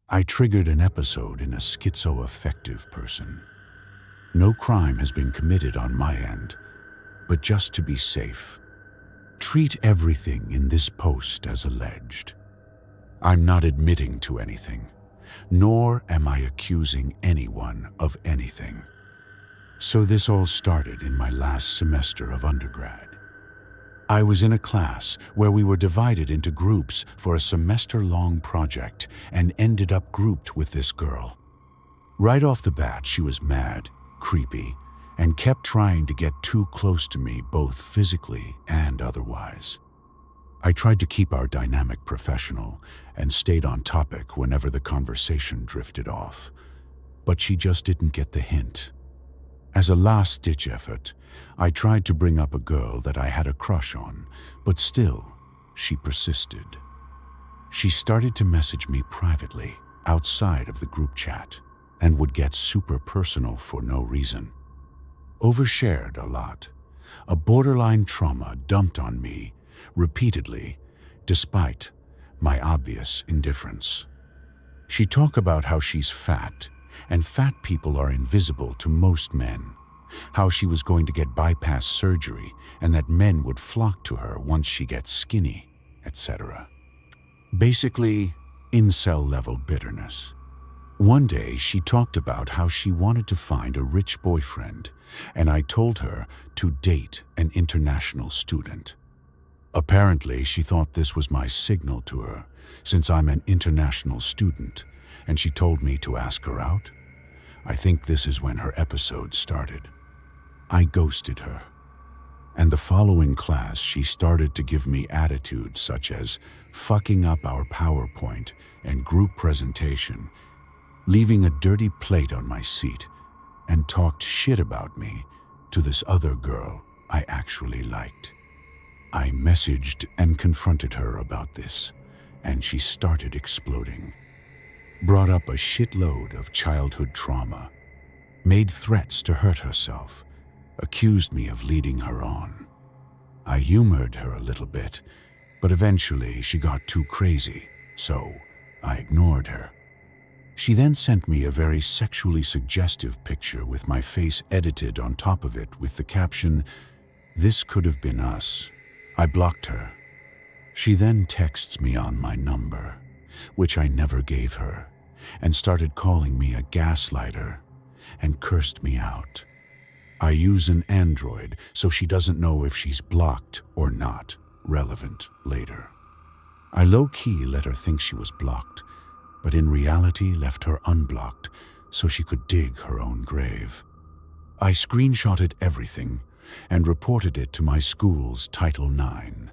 I triggered an episode in a schizoaffective person. No crime has been committed on my end, but just to be safe, treat everything in this post as alleged. I'm not admitting to anything, nor am I accusing anyone of anything. So this all started in my last semester of undergrad. I was in a class where we were divided into groups for a semester-long project and ended up grouped with this girl. Right off the bat, she was mad, creepy, and kept trying to get too close to me both physically and otherwise. I tried to keep our dynamic professional and stayed on topic whenever the conversation drifted off, but she just didn't get the hint. As a last-ditch effort, I tried to bring up a girl that I had a crush on, but still, she persisted. She started to message me privately, outside of the group chat, and would get super personal for no reason. Overshared a lot. A borderline trauma dumped on me, repeatedly, despite my obvious indifference. She talked about how she's fat, and fat people are invisible to most men, how she was going to get bypass surgery and that men would flock to her once she gets skinny, etc. Basically, incel-level bitterness. One day, she talked about how she wanted to find a rich boyfriend, and I told her to date an international student. Apparently, she thought this was my signal to her, since I'm an international student, and she told me to ask her out. I think this is when her episode started. I ghosted her. And the following class, she started to give me attitudes such as fucking up our PowerPoint and group presentation, leaving a dirty plate on my seat, and talked shit about me to this other girl I actually liked. I messaged and confronted her about this, and she started exploding. Brought up a shitload of childhood trauma, made threats to hurt herself, accused me of leading her on. I humored her a little bit, but eventually she got too crazy, so I ignored her. She then sent me a very sexually suggestive picture with my face edited on top of it with the caption, "This could have been us." I blocked her. She then texts me on my number, which I never gave her, and started calling me a gaslighter and cursed me out. I use an Android, so she doesn't know if she's blocked or not. Relevant later. I low-key let her think she was blocked, but in reality left her unblocked so she could dig her own grave. I screenshotted everything and reported it to my school's Title IX.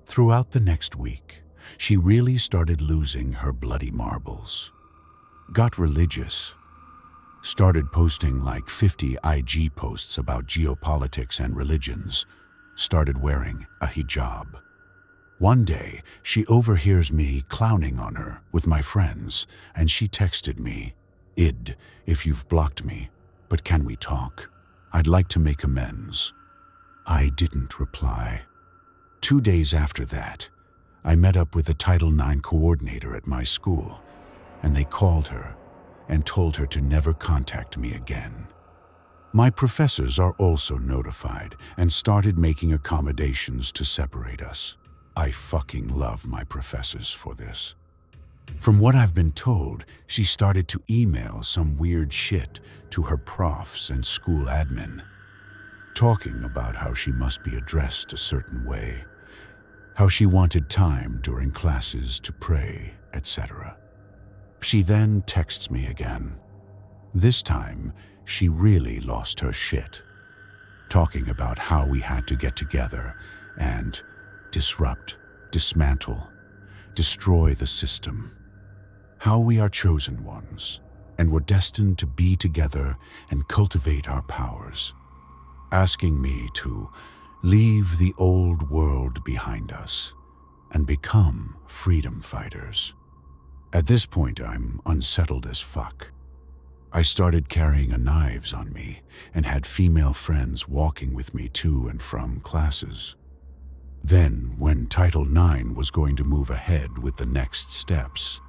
Throughout the next week, she really started losing her bloody marbles. Got religious. Started posting like 50 IG posts about geopolitics and religions. Started wearing a hijab. One day, she overhears me clowning on her with my friends, and she texted me, "Id, if you've blocked me, but can we talk? I'd like to make amends." I didn't reply. 2 days after that, I met up with the Title IX coordinator at my school, and they called her and told her to never contact me again. My professors are also notified and started making accommodations to separate us. I fucking love my professors for this. From what I've been told, she started to email some weird shit to her profs and school admin, talking about how she must be addressed a certain way, how she wanted time during classes to pray, etc. She then texts me again. This time, she really lost her shit, talking about how we had to get together and disrupt, dismantle, destroy the system, how we are chosen ones and were destined to be together and cultivate our powers, asking me to leave the old world behind us and become freedom fighters. At this point, I'm unsettled as fuck. I started carrying knives on me and had female friends walking with me to and from classes. Then, when Title IX was going to move ahead with the next steps,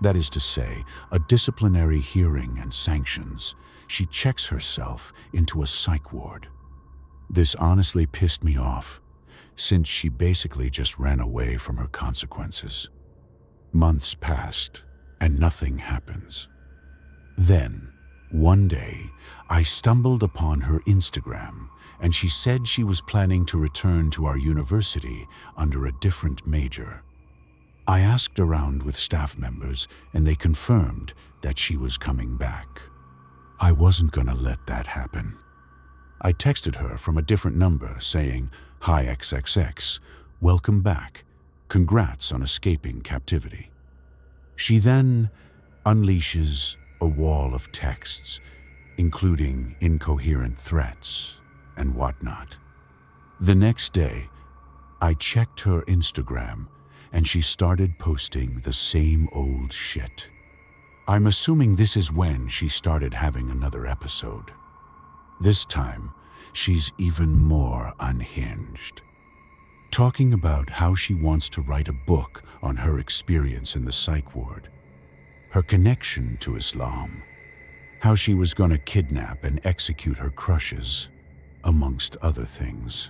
that is to say, a disciplinary hearing and sanctions, she checks herself into a psych ward. This honestly pissed me off, since she basically just ran away from her consequences. Months passed, and nothing happens. Then, one day, I stumbled upon her Instagram, and she said she was planning to return to our university under a different major. I asked around with staff members, and they confirmed that she was coming back. I wasn't gonna let that happen. I texted her from a different number saying, "Hi XXX, welcome back. Congrats on escaping captivity." She then unleashes a wall of texts, including incoherent threats and whatnot. The next day, I checked her Instagram, and she started posting the same old shit. I'm assuming this is when she started having another episode. This time, she's even more unhinged, talking about how she wants to write a book on her experience in the psych ward, her connection to Islam, how she was going to kidnap and execute her crushes, amongst other things.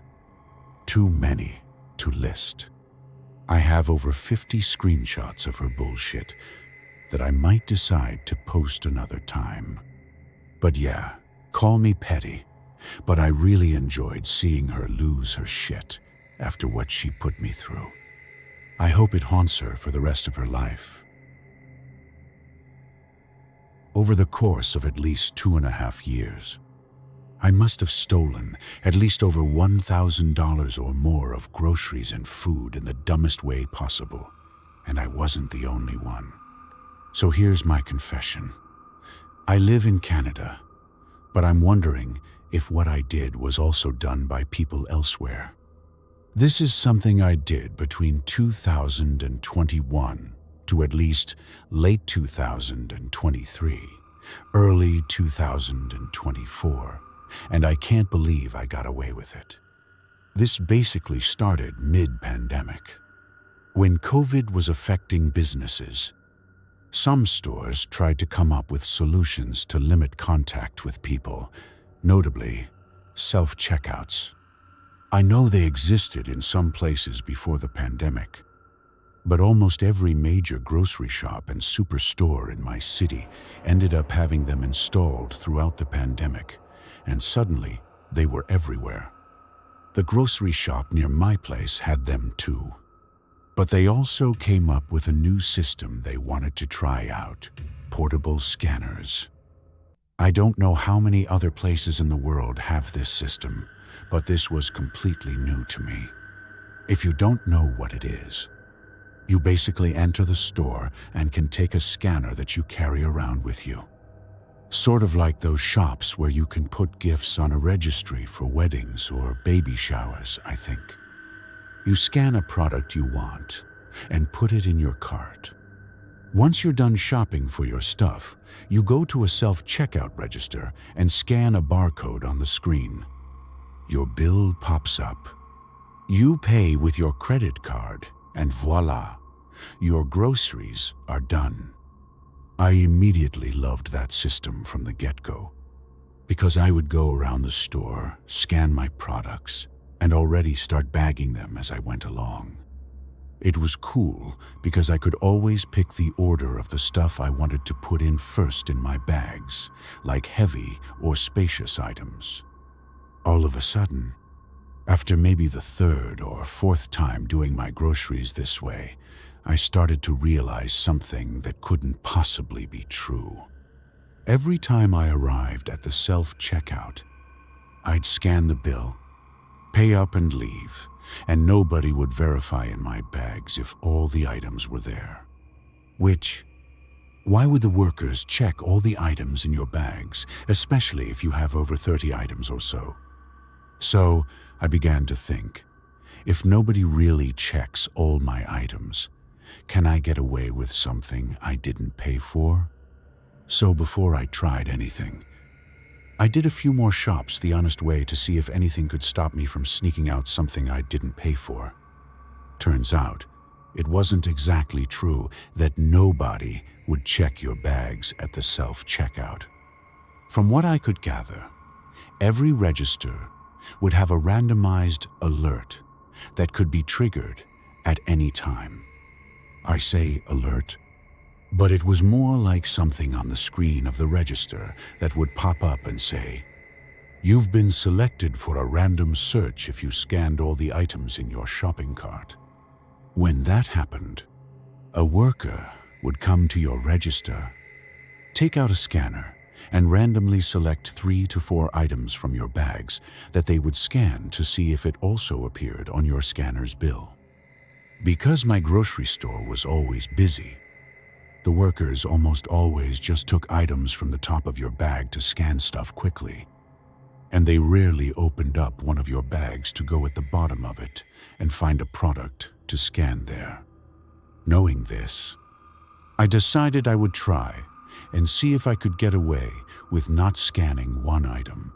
Too many to list. I have over 50 screenshots of her bullshit that I might decide to post another time. But yeah, call me petty, but I really enjoyed seeing her lose her shit after what she put me through. I hope it haunts her for the rest of her life. Over the course of at least 2.5 years, I must have stolen at least over $1,000 or more of groceries and food in the dumbest way possible, and I wasn't the only one. So here's my confession. I live in Canada, but I'm wondering if what I did was also done by people elsewhere. This is something I did between 2021 to at least late 2023, early 2024, and I can't believe I got away with it. This basically started mid-pandemic. When COVID was affecting businesses, some stores tried to come up with solutions to limit contact with people, notably self-checkouts. I know they existed in some places before the pandemic, but almost every major grocery shop and superstore in my city ended up having them installed throughout the pandemic, and suddenly they were everywhere. The grocery shop near my place had them too. But they also came up with a new system they wanted to try out: portable scanners. I don't know how many other places in the world have this system, but this was completely new to me. If you don't know what it is, you basically enter the store and can take a scanner that you carry around with you. Sort of like those shops where you can put gifts on a registry for weddings or baby showers, I think. You scan a product you want and put it in your cart. Once you're done shopping for your stuff, you go to a self-checkout register and scan a barcode on the screen. Your bill pops up. You pay with your credit card, and voila, your groceries are done. I immediately loved that system from the get-go, because I would go around the store, scan my products, and already start bagging them as I went along. It was cool because I could always pick the order of the stuff I wanted to put in first in my bags, like heavy or spacious items. All of a sudden, after maybe the 3rd or 4th time doing my groceries this way, I started to realize something that couldn't possibly be true. Every time I arrived at the self-checkout, I'd scan the bill, pay up and leave, and nobody would verify in my bags if all the items were there. Why would the workers check all the items in your bags, especially if you have over 30 items or so? So I began to think, if nobody really checks all my items, can I get away with something I didn't pay for? So before I tried anything, I did a few more shops the honest way to see if anything could stop me from sneaking out something I didn't pay for. Turns out, it wasn't exactly true that nobody would check your bags at the self-checkout. From what I could gather, every register would have a randomized alert that could be triggered at any time. I say alert, but it was more like something on the screen of the register that would pop up and say, "You've been selected for a random search if you scanned all the items in your shopping cart." When that happened, a worker would come to your register, take out a scanner, and randomly select 3 to 4 items from your bags that they would scan to see if it also appeared on your scanner's bill. Because my grocery store was always busy, the workers almost always just took items from the top of your bag to scan stuff quickly, and they rarely opened up one of your bags to go at the bottom of it and find a product to scan there. Knowing this, I decided I would try and see if I could get away with not scanning one item,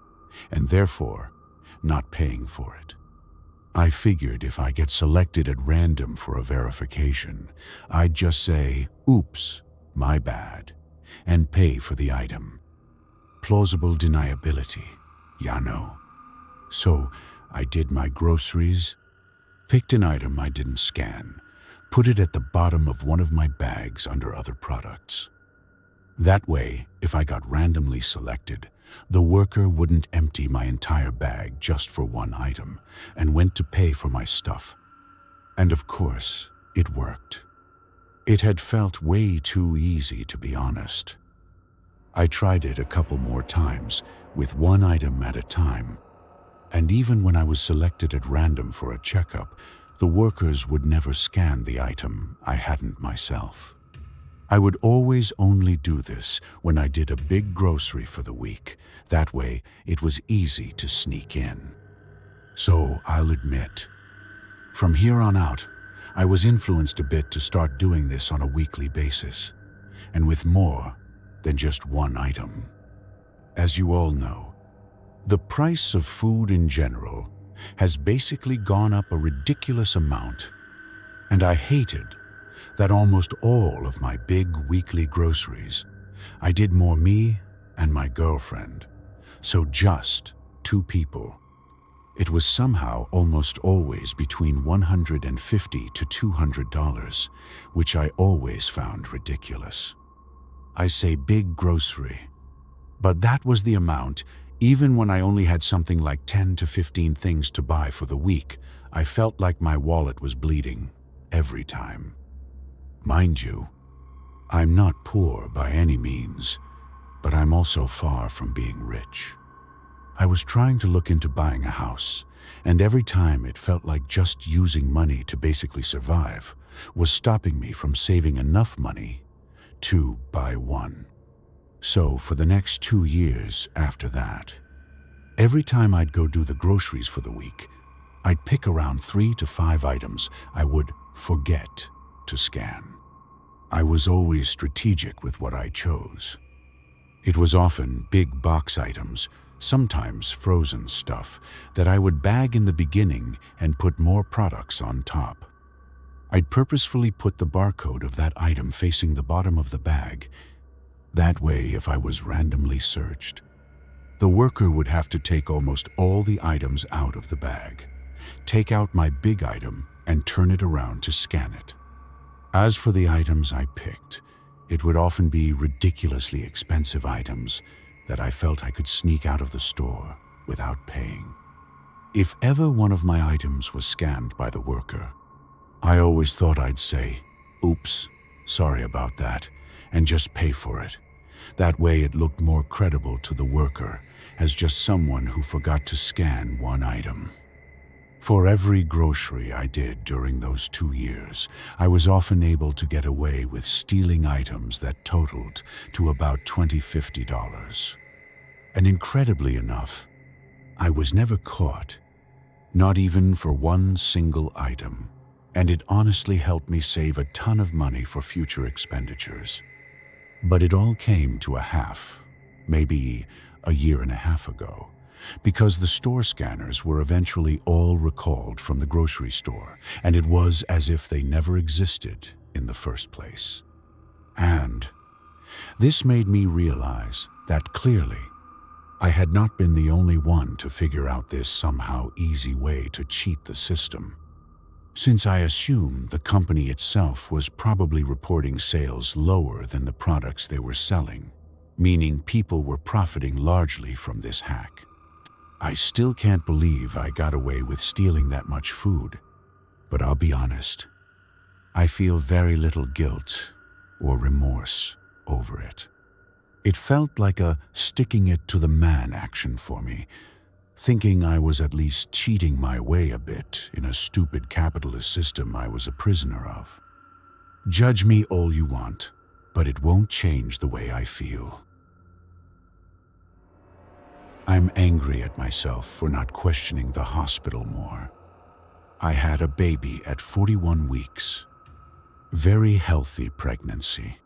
and therefore not paying for it. I figured if I get selected at random for a verification, I'd just say, "Oops, my bad," and pay for the item. Plausible deniability, ya know. So I did my groceries, picked an item I didn't scan, put it at the bottom of one of my bags under other products. That way, if I got randomly selected, the worker wouldn't empty my entire bag just for one item and went to pay for my stuff. And of course, it worked. It had felt way too easy, to be honest. I tried it a couple more times, with one item at a time. And even when I was selected at random for a checkup, the workers would never scan the item I hadn't myself. I would always only do this when I did a big grocery for the week. That way, it was easy to sneak in. So I'll admit, from here on out, I was influenced a bit to start doing this on a weekly basis, and with more than just one item. As you all know, the price of food in general has basically gone up a ridiculous amount, and I hated that almost all of my big weekly groceries, I did more me and my girlfriend, so just 2 people. It was somehow almost always between $150 to $200, which I always found ridiculous. I say big grocery, but that was the amount. Even when I only had something like 10 to 15 things to buy for the week, I felt like my wallet was bleeding every time. Mind you, I'm not poor by any means, but I'm also far from being rich. I was trying to look into buying a house, and every time it felt like just using money to basically survive was stopping me from saving enough money to buy one. So for the next 2 years after that, every time I'd go do the groceries for the week, I'd pick around 3 to 5 items I would forget to scan. I was always strategic with what I chose. It was often big box items, sometimes frozen stuff, that I would bag in the beginning and put more products on top. I'd purposefully put the barcode of that item facing the bottom of the bag. That way, if I was randomly searched, the worker would have to take almost all the items out of the bag, take out my big item, and turn it around to scan it. As for the items I picked, it would often be ridiculously expensive items that I felt I could sneak out of the store without paying. If ever one of my items was scanned by the worker, I always thought I'd say, "Oops, sorry about that," and just pay for it. That way it looked more credible to the worker as just someone who forgot to scan one item. For every grocery I did during those 2 years, I was often able to get away with stealing items that totaled to about $20–50. And incredibly enough, I was never caught, not even for one single item, and it honestly helped me save a ton of money for future expenditures. But it all came to a half, maybe a year and a half ago, because the store scanners were eventually all recalled from the grocery store, and it was as if they never existed in the first place. And this made me realize that clearly I had not been the only one to figure out this somehow easy way to cheat the system. Since I assumed the company itself was probably reporting sales lower than the products they were selling, meaning people were profiting largely from this hack. I still can't believe I got away with stealing that much food, but I'll be honest, I feel very little guilt or remorse over it. It felt like a sticking it to the man action for me, thinking I was at least cheating my way a bit in a stupid capitalist system I was a prisoner of. Judge me all you want, but it won't change the way I feel. I'm angry at myself for not questioning the hospital more. I had a baby at 41 weeks. Very healthy pregnancy.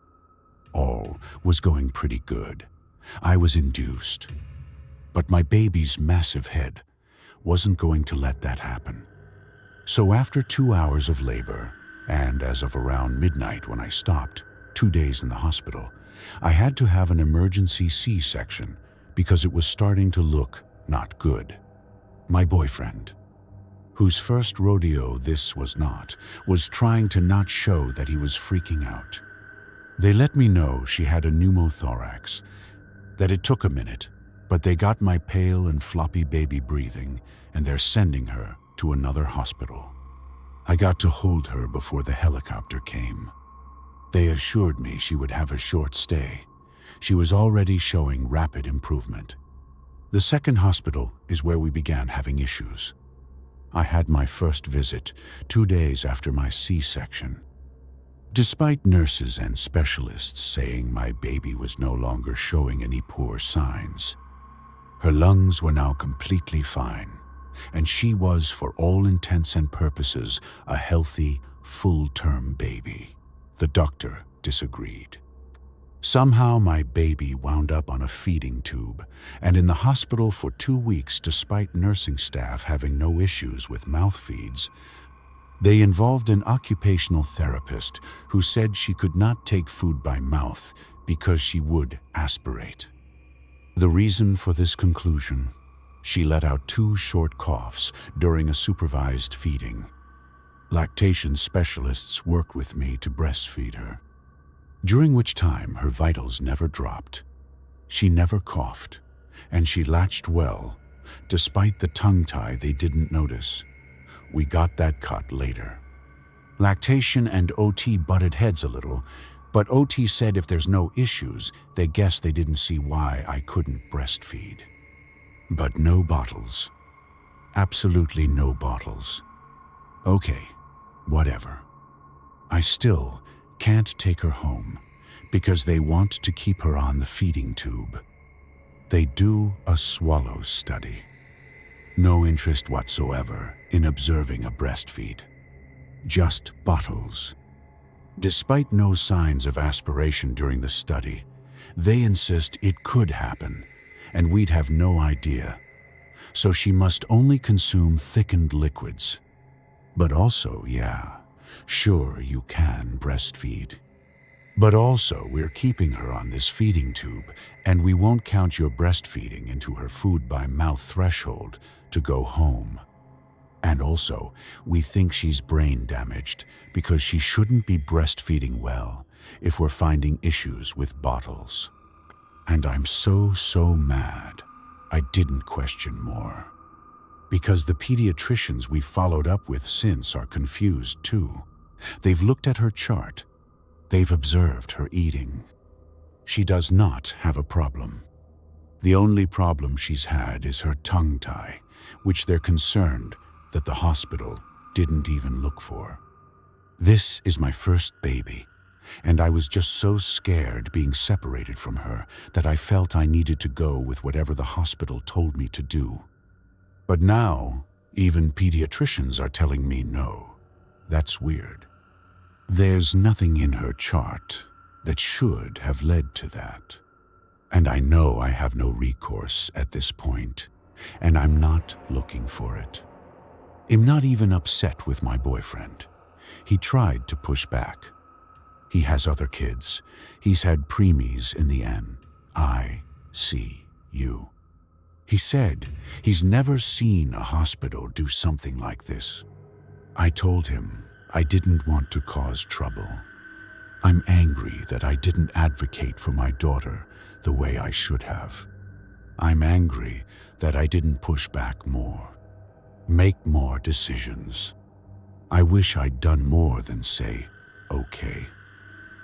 All was going pretty good. I was induced. But my baby's massive head wasn't going to let that happen. So after 2 hours of labor, and as of around midnight when I stopped, 2 days in the hospital, I had to have an emergency C-section because it was starting to look not good. My boyfriend, whose first rodeo this was not, was trying to not show that he was freaking out. They let me know she had a pneumothorax, that it took a minute, but they got my pale and floppy baby breathing, and they're sending her to another hospital. I got to hold her before the helicopter came. They assured me she would have a short stay. She was already showing rapid improvement. The second hospital is where we began having issues. I had my first visit 2 days after my C-section. Despite nurses and specialists saying my baby was no longer showing any poor signs, her lungs were now completely fine, and she was, for all intents and purposes, a healthy, full-term baby. The doctor disagreed. Somehow my baby wound up on a feeding tube and in the hospital for 2 weeks despite nursing staff having no issues with mouth feeds. They involved an occupational therapist who said she could not take food by mouth because she would aspirate. The reason for this conclusion: she let out 2 short coughs during a supervised feeding. Lactation specialists worked with me to breastfeed her, during which time her vitals never dropped. She never coughed, and she latched well, despite the tongue tie they didn't notice. We got that cut later. Lactation and OT butted heads a little, but OT said if there's no issues, they guess they didn't see why I couldn't breastfeed. But no bottles. Absolutely no bottles. Okay, whatever. I still can't take her home because they want to keep her on the feeding tube. They do a swallow study. No interest whatsoever in observing a breastfeed. Just bottles. Despite no signs of aspiration during the study, they insist it could happen, and we'd have no idea. So she must only consume thickened liquids. But also, yeah, sure you can breastfeed. But also, we're keeping her on this feeding tube, and we won't count your breastfeeding into her food by mouth threshold to go home. And also, we think she's brain damaged because she shouldn't be breastfeeding well if we're finding issues with bottles. And I'm so mad I didn't question more. Because the pediatricians we followed up with since are confused too. They've looked at her chart. They've observed her eating. She does not have a problem. The only problem she's had is her tongue tie, which they're concerned that the hospital didn't even look for. This is my first baby, and I was just so scared being separated from her that I felt I needed to go with whatever the hospital told me to do. But now, even pediatricians are telling me no. That's weird. There's nothing in her chart that should have led to that. And I know I have no recourse at this point, and I'm not looking for it. I'm not even upset with my boyfriend. He tried to push back. He has other kids. He's had preemies in the NICU. He said he's never seen a hospital do something like this. I told him I didn't want to cause trouble. I'm angry that I didn't advocate for my daughter the way I should have. I'm angry that I didn't push back more, make more decisions. I wish I'd done more than say, okay.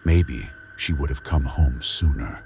Maybe she would have come home sooner.